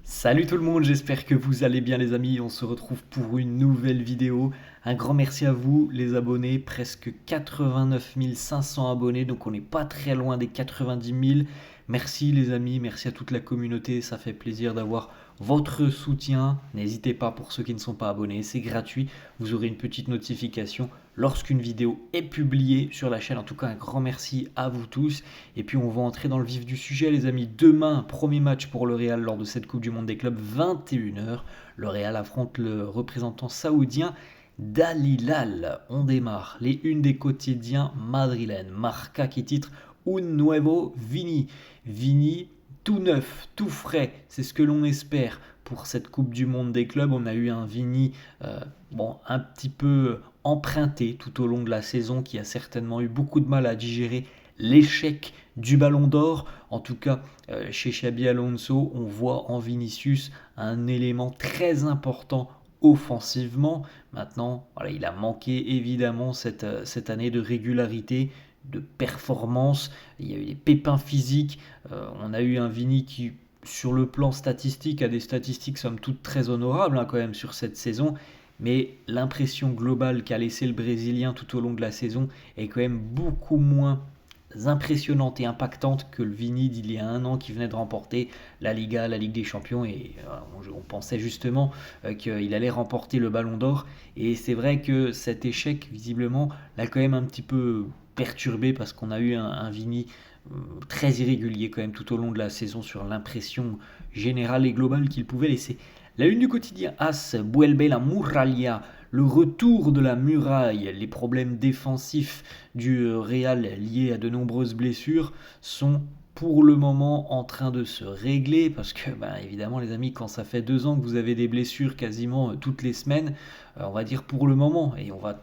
Salut tout le monde, j'espère que vous allez bien les amis, on se retrouve pour une nouvelle vidéo. Un grand merci à vous les abonnés, presque 89 500 abonnés, donc on n'est pas très loin des 90 000. Merci les amis, merci à toute la communauté, ça fait plaisir d'avoir votre soutien. N'hésitez pas pour ceux qui ne sont pas abonnés, c'est gratuit, vous aurez une petite notification lorsqu'une vidéo est publiée sur la chaîne. En tout cas, un grand merci à vous tous. Et puis, on va entrer dans le vif du sujet, les amis. Demain, premier match pour le Real lors de cette Coupe du Monde des clubs, 21h. Le Real affronte le représentant saoudien Al Hilal. On démarre. Les unes des quotidiens madrilènes. Marca qui titre Un Nuevo Vini. Vini tout neuf, tout frais. C'est ce que l'on espère pour cette Coupe du Monde des clubs. On a eu un Vini un petit peu emprunté tout au long de la saison, qui a certainement eu beaucoup de mal à digérer l'échec du Ballon d'Or. En tout cas, chez Xabi Alonso, on voit en Vinicius un élément très important offensivement. Maintenant, voilà, il a manqué évidemment cette année de régularité, de performance. Il y a eu des pépins physiques. On a eu un Vini qui, sur le plan statistique, a des statistiques somme toute très honorables quand même sur cette saison. Mais l'impression globale qu'a laissé le Brésilien tout au long de la saison est quand même beaucoup moins impressionnante et impactante que le Vini d'il y a un an qui venait de remporter la Liga, la Ligue des Champions, et on pensait justement qu'il allait remporter le Ballon d'Or. Et c'est vrai que cet échec visiblement l'a quand même un petit peu perturbé, parce qu'on a eu un Vini très irrégulier quand même tout au long de la saison sur l'impression générale et globale qu'il pouvait laisser. La une du quotidien AS, Vuelve la Muralla, le retour de la muraille. Les problèmes défensifs du Real liés à de nombreuses blessures sont pour le moment en train de se régler, parce que évidemment les amis, quand ça fait 2 ans que vous avez des blessures quasiment toutes les semaines, on va dire pour le moment, et on va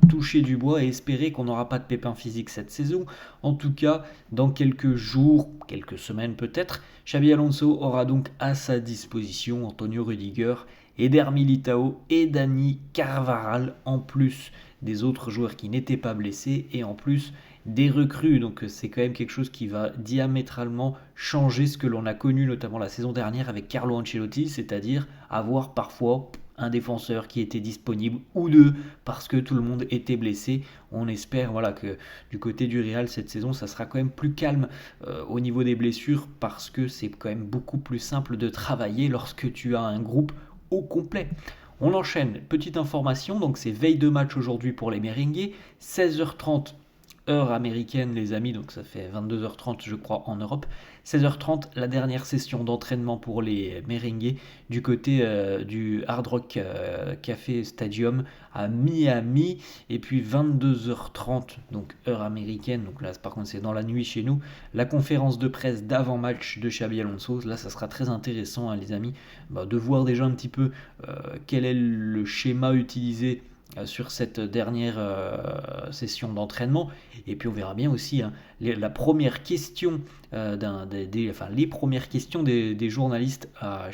toucher du bois et espérer qu'on n'aura pas de pépins physiques cette saison. En tout cas, dans quelques jours, quelques semaines peut-être, Xabi Alonso aura donc à sa disposition Antonio Rudiger, Eder Militao et Dani Carvajal, en plus des autres joueurs qui n'étaient pas blessés et en plus des recrues. Donc c'est quand même quelque chose qui va diamétralement changer ce que l'on a connu notamment la saison dernière avec Carlo Ancelotti, c'est-à-dire avoir parfois un défenseur qui était disponible ou deux parce que tout le monde était blessé. On espère que du côté du Real cette saison ça sera quand même plus calme au niveau des blessures, parce que c'est quand même beaucoup plus simple de travailler lorsque tu as un groupe au complet. On enchaîne, petite information, donc c'est veille de match aujourd'hui pour les Merengues, 16h30 heure américaine les amis, donc ça fait 22h30 je crois en Europe. 16h30 la dernière session d'entraînement pour les Merengues du côté du Hard Rock Café Stadium à Miami, et puis 22h30 donc heure américaine, donc là par contre c'est dans la nuit chez nous, la conférence de presse d'avant-match de Xabi Alonso. Là ça sera très intéressant les amis, de voir déjà un petit peu quel est le schéma utilisé sur cette dernière session d'entraînement. Et puis on verra bien aussi la première question, les premières questions des journalistes à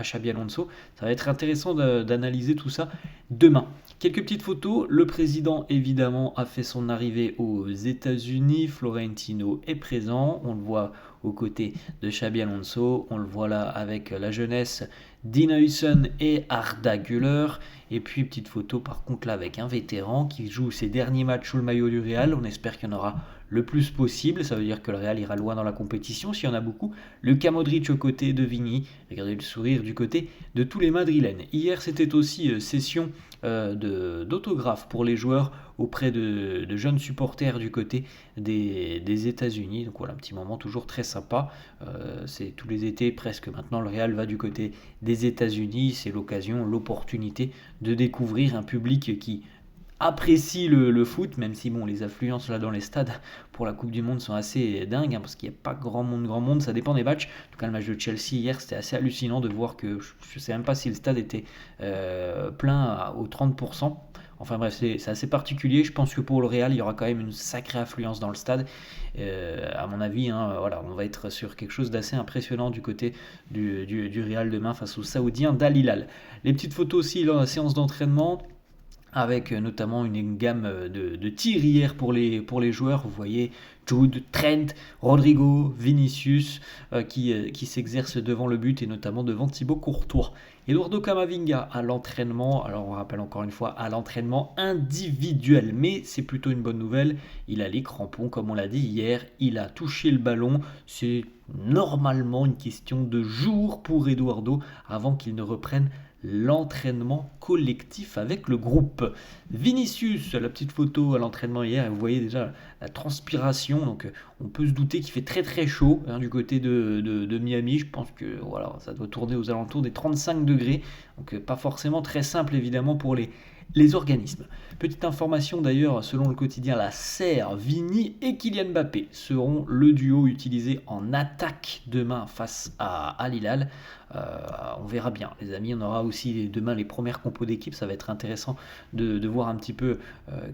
Xabi Alonso. Ça va être intéressant d'analyser tout ça demain. Quelques petites photos. Le président évidemment a fait son arrivée aux États-Unis. Florentino est présent. On le voit aux côtés de Xabi Alonso. On le voit là avec la jeunesse, Dean Huijsen et Arda Güler. Et puis petite photo par contre là avec un vétéran qui joue ses derniers matchs sous le maillot du Real. On espère qu'il y en aura le plus possible. Ça veut dire que le Real ira loin dans la compétition s'il y en a beaucoup. Lucas Modric aux côtés de Vini. Regardez le sourire du côté de tous les Madrilènes. Hier c'était aussi session d'autographes pour les joueurs auprès de jeunes supporters du côté des États-Unis. Donc voilà, un petit moment toujours très sympa. C'est tous les étés presque maintenant, le Real va du côté des États-Unis. C'est l'occasion, l'opportunité de découvrir un public qui apprécie le foot, même si les affluences là dans les stades pour la Coupe du Monde sont assez dingues, parce qu'il n'y a pas grand monde, ça dépend des matchs. En tout cas le match de Chelsea hier, c'était assez hallucinant de voir que je ne sais même pas si le stade était plein aux 30%. Enfin bref, c'est assez particulier. Je pense que pour le Real, il y aura quand même une sacrée affluence dans le stade. À mon avis, on va être sur quelque chose d'assez impressionnant du côté du Real demain face aux Saoudiens d'Al Hilal. Les petites photos aussi dans la séance d'entraînement, avec notamment une gamme de tirs hier pour les joueurs. Vous voyez Jude, Trent, Rodrigo, Vinicius qui s'exercent devant le but et notamment devant Thibaut Courtois. Eduardo Camavinga à l'entraînement, alors on rappelle encore une fois à l'entraînement individuel, mais c'est plutôt une bonne nouvelle, il a les crampons comme on l'a dit hier, il a touché le ballon, c'est normalement une question de jours pour Eduardo avant qu'il ne reprenne l'entraînement collectif avec le groupe. Vinicius, la petite photo à l'entraînement hier, vous voyez déjà la transpiration, donc on peut se douter qu'il fait très très chaud du côté de Miami. Je pense que voilà, ça doit tourner aux alentours des 35 degrés, donc pas forcément très simple évidemment pour les organismes. Petite information d'ailleurs, selon le quotidien La Serre, Vini et Kylian Mbappé seront le duo utilisé en attaque demain face à Al Hilal. On verra bien les amis, on aura aussi demain les premières compos d'équipe, ça va être intéressant de voir un petit peu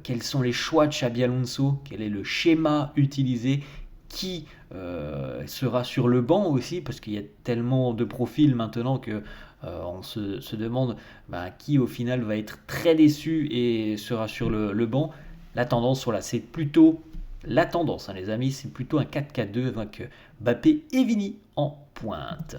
quels sont les choix de Xabi Alonso, quel est le schéma utilisé, qui sera sur le banc aussi, parce qu'il y a tellement de profils maintenant que on se demande qui au final va être très déçu et sera sur le banc. La tendance, voilà, c'est plutôt la tendance, les amis, c'est plutôt un 4-4-2 avec Mbappé et Vini en pointe.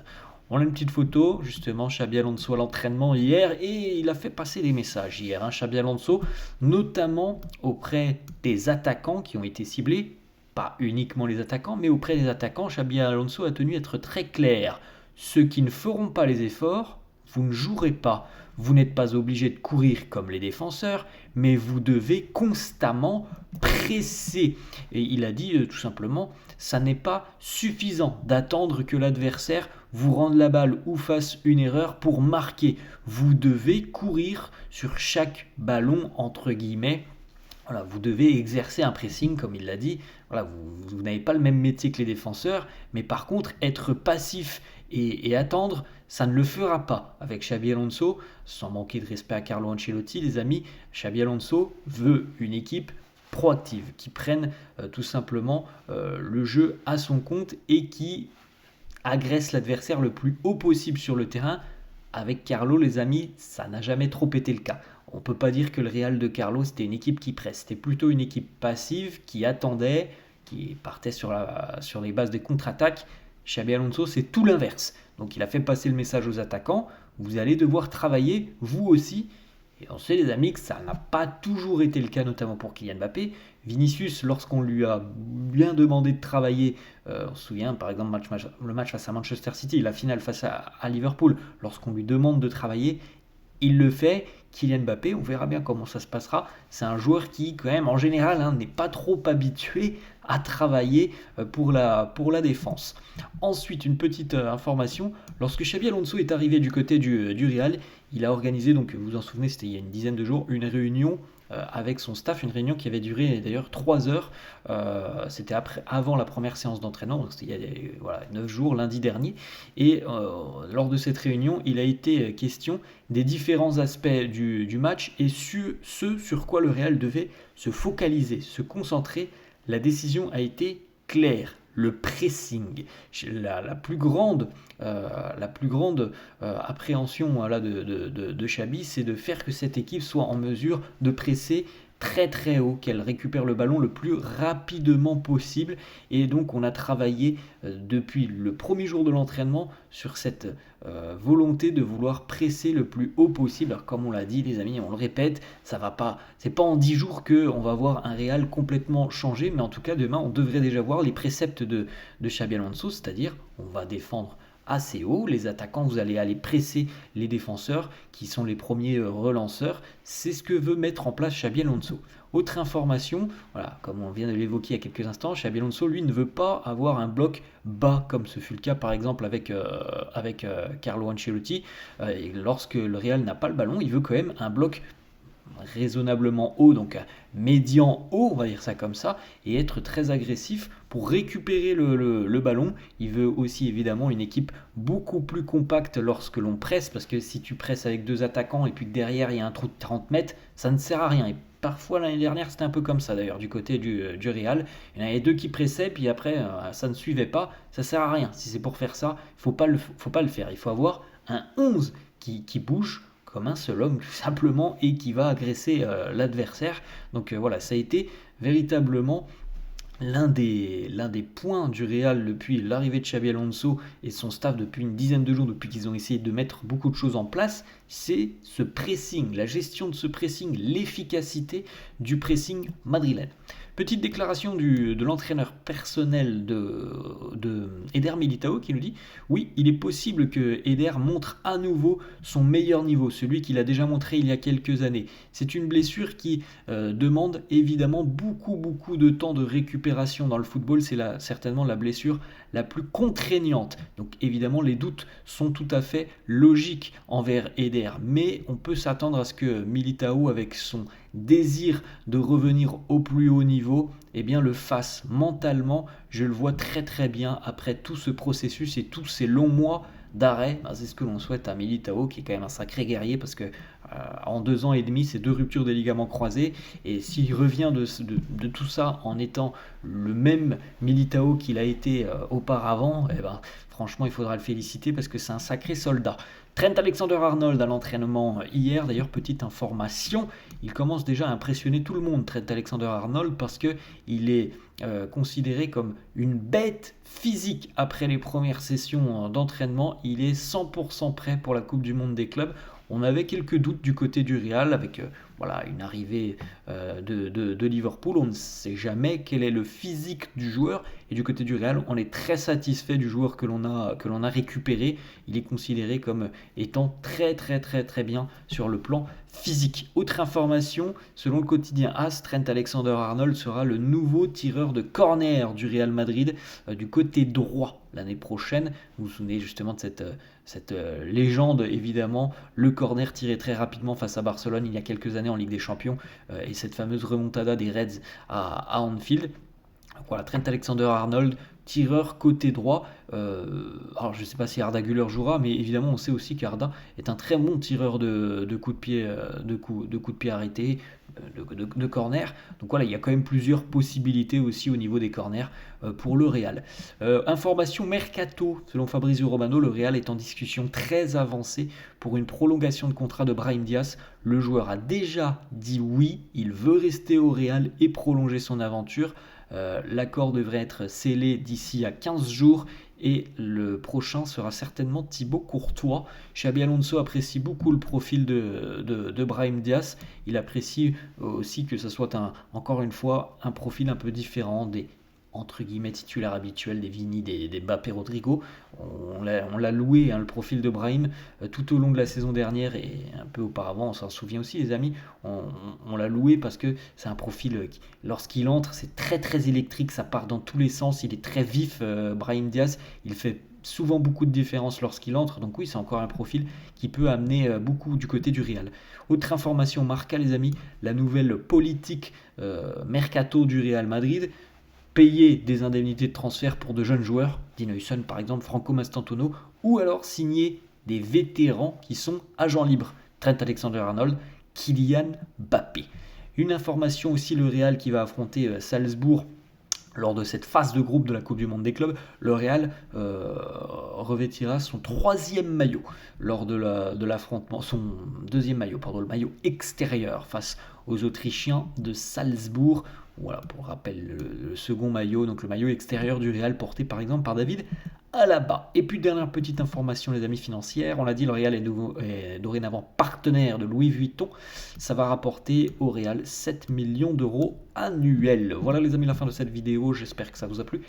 On a une petite photo, justement, Xabi Alonso à l'entraînement hier, et il a fait passer des messages hier, Xabi Alonso, notamment auprès des attaquants qui ont été ciblés, pas uniquement les attaquants, mais auprès des attaquants, Xabi Alonso a tenu à être très clair. Ceux qui ne feront pas les efforts, vous ne jouerez pas. Vous n'êtes pas obligé de courir comme les défenseurs, mais vous devez constamment presser. Et il a dit tout simplement, ça n'est pas suffisant d'attendre que l'adversaire vous rende la balle ou fasse une erreur pour marquer. Vous devez courir sur chaque ballon, entre guillemets. Voilà, vous devez exercer un pressing, comme il l'a dit. Voilà, vous n'avez pas le même métier que les défenseurs, mais par contre, être passif et attendre, ça ne le fera pas avec Xabi Alonso. Sans manquer de respect à Carlo Ancelotti, les amis, Xabi Alonso veut une équipe proactive, qui prenne tout simplement le jeu à son compte et qui agresse l'adversaire le plus haut possible sur le terrain. Avec Carlo, les amis, ça n'a jamais trop été le cas. On ne peut pas dire que le Real de Carlo, c'était une équipe qui presse. C'était plutôt une équipe passive, qui attendait, qui partait sur les bases des contre-attaques. Xabi Alonso, c'est tout l'inverse. Donc il a fait passer le message aux attaquants. Vous allez devoir travailler, vous aussi. Et on sait, les amis, que ça n'a pas toujours été le cas, notamment pour Kylian Mbappé. Vinicius, lorsqu'on lui a bien demandé de travailler, on se souvient par exemple le match face à Manchester City, la finale face à Liverpool, lorsqu'on lui demande de travailler, il le fait. Kylian Mbappé, on verra bien comment ça se passera. C'est un joueur qui, quand même, en général, n'est pas trop habitué à travailler pour la défense. Ensuite, une petite information. Lorsque Xabi Alonso est arrivé du côté du Real, il a organisé, donc vous vous en souvenez, c'était il y a une dizaine de jours, une réunion avec son staff, une réunion qui avait duré d'ailleurs 3 heures. C'était avant la première séance d'entraînement, donc c'était il y a 9 jours, lundi dernier. Et lors de cette réunion, il a été question des différents aspects du match et ce sur quoi le Real devait se focaliser, se concentrer. La décision a été claire. Le pressing, la plus grande appréhension là, de Xabi, c'est de faire que cette équipe soit en mesure de presser très très haut, qu'elle récupère le ballon le plus rapidement possible. Et donc on a travaillé depuis le premier jour de l'entraînement sur cette volonté de vouloir presser le plus haut possible. Alors comme on l'a dit les amis, on le répète, ça va pas, c'est pas en 10 jours qu'on va voir un Real complètement changé, mais en tout cas demain on devrait déjà voir les préceptes de Xabi Alonso, c'est-à-dire on va défendre assez haut, les attaquants, vous allez aller presser les défenseurs qui sont les premiers relanceurs. C'est ce que veut mettre en place Xabi Alonso. Autre information, voilà, comme on vient de l'évoquer il y a quelques instants, Xabi Alonso, lui, ne veut pas avoir un bloc bas, comme ce fut le cas par exemple avec Carlo Ancelotti. Et lorsque le Real n'a pas le ballon, il veut quand même un bloc raisonnablement haut, donc médian haut, on va dire ça comme ça, et être très agressif pour récupérer le ballon. Il veut aussi évidemment une équipe beaucoup plus compacte lorsque l'on presse, parce que si tu presses avec 2 attaquants et puis que derrière il y a un trou de 30 mètres, ça ne sert à rien. Et parfois l'année dernière c'était un peu comme ça d'ailleurs du côté du Real. Il y en avait 2 qui pressaient, puis après ça ne suivait pas, ça sert à rien. Si c'est pour faire ça, faut pas le faire. Il faut avoir un 11 qui bouge comme un seul homme tout simplement et qui va agresser l'adversaire. Donc voilà, ça a été véritablement l'un des points du Real depuis l'arrivée de Xabi Alonso et son staff depuis une dizaine de jours, depuis qu'ils ont essayé de mettre beaucoup de choses en place, c'est ce pressing, la gestion de ce pressing, l'efficacité du pressing madrilène. Petite déclaration de l'entraîneur personnel de Eder Militao qui nous dit: oui, il est possible que Eder montre à nouveau son meilleur niveau, celui qu'il a déjà montré il y a quelques années. C'est une blessure qui demande évidemment beaucoup de temps de récupération dans le football. C'est certainement la blessure la plus contraignante. Donc évidemment, les doutes sont tout à fait logiques envers Eder. Mais on peut s'attendre à ce que Militao, avec son désir de revenir au plus haut niveau, eh bien le fasse mentalement. Je le vois très bien après tout ce processus et tous ces longs mois d'arrêt. C'est ce que l'on souhaite à Militao, qui est quand même un sacré guerrier, parce que en 2 ans et demi, c'est 2 ruptures des ligaments croisés. Et s'il revient de tout ça en étant le même Militao qu'il a été auparavant, eh ben, franchement, il faudra le féliciter, parce que c'est un sacré soldat. Trent Alexander-Arnold à l'entraînement hier, d'ailleurs, petite information, il commence déjà à impressionner tout le monde, Trent Alexander-Arnold, parce qu'il est considéré comme une bête physique après les premières sessions d'entraînement. Il est 100% prêt pour la Coupe du Monde des clubs. On avait quelques doutes du côté du Real avec une arrivée de Liverpool. On ne sait jamais quel est le physique du joueur. Et du côté du Real, on est très satisfait du joueur que l'on a récupéré. Il est considéré comme étant très bien sur le plan physique. Autre information, selon le quotidien AS, Trent Alexander-Arnold sera le nouveau tireur de corner du Real Madrid du côté droit l'année prochaine. Vous vous souvenez justement de cette légende, évidemment, le corner tiré très rapidement face à Barcelone il y a quelques années en Ligue des Champions, et cette fameuse remontada des Reds à Anfield. Voilà, Trent Alexander-Arnold, tireur côté droit. Alors je ne sais pas si Arda Güler jouera, mais évidemment on sait aussi qu'Arda est un très bon tireur de coups de pied, de coups de pied arrêtés, de corner. Donc voilà, il y a quand même plusieurs possibilités aussi au niveau des corners pour le Real. Information mercato, selon Fabrizio Romano, le Real est en discussion très avancée pour une prolongation de contrat de Brahim Diaz. Le joueur a déjà dit oui, il veut rester au Real et prolonger son aventure. L'accord devrait être scellé d'ici à 15 jours et le prochain sera certainement Thibaut Courtois. Xabi Alonso apprécie beaucoup le profil de Brahim Diaz. Il apprécie aussi que ce soit encore une fois un profil un peu différent des entre guillemets titulaires habituels, des Vini, des Mbappé, Rodrigo. On l'a loué, le profil de Brahim, tout au long de la saison dernière et un peu auparavant, on s'en souvient aussi les amis, on l'a loué parce que c'est un profil qui, lorsqu'il entre, c'est très électrique, ça part dans tous les sens, il est très vif, Brahim Diaz, il fait souvent beaucoup de différence lorsqu'il entre, donc oui, c'est encore un profil qui peut amener beaucoup du côté du Real. Autre information Marca les amis, la nouvelle politique mercato du Real Madrid: payer des indemnités de transfert pour de jeunes joueurs, Dean Huijsen par exemple, Franco Mastantuono, ou alors signer des vétérans qui sont agents libres, Trent Alexander-Arnold, Kylian Mbappé. Une information aussi, le Real qui va affronter Salzbourg lors de cette phase de groupe de la Coupe du Monde des clubs. Le Real revêtira son 3e maillot lors de l'affrontement, son 2e maillot, le maillot extérieur face aux Autrichiens de Salzbourg. Voilà, pour rappel, le second maillot, donc le maillot extérieur du Real, porté par exemple par David Alaba. Et puis dernière petite information les amis financières, on l'a dit, le Real est dorénavant partenaire de Louis Vuitton. Ça va rapporter au Real 7 millions d'euros annuels. Voilà les amis, la fin de cette vidéo, j'espère que ça vous a plu.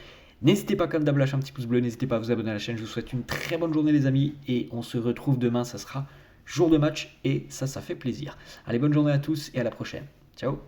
N'hésitez pas comme d'hab à lâcher un petit pouce bleu, n'hésitez pas à vous abonner à la chaîne, je vous souhaite une très bonne journée les amis, et on se retrouve demain, ça sera jour de match, et ça fait plaisir. Allez, bonne journée à tous et à la prochaine. Ciao.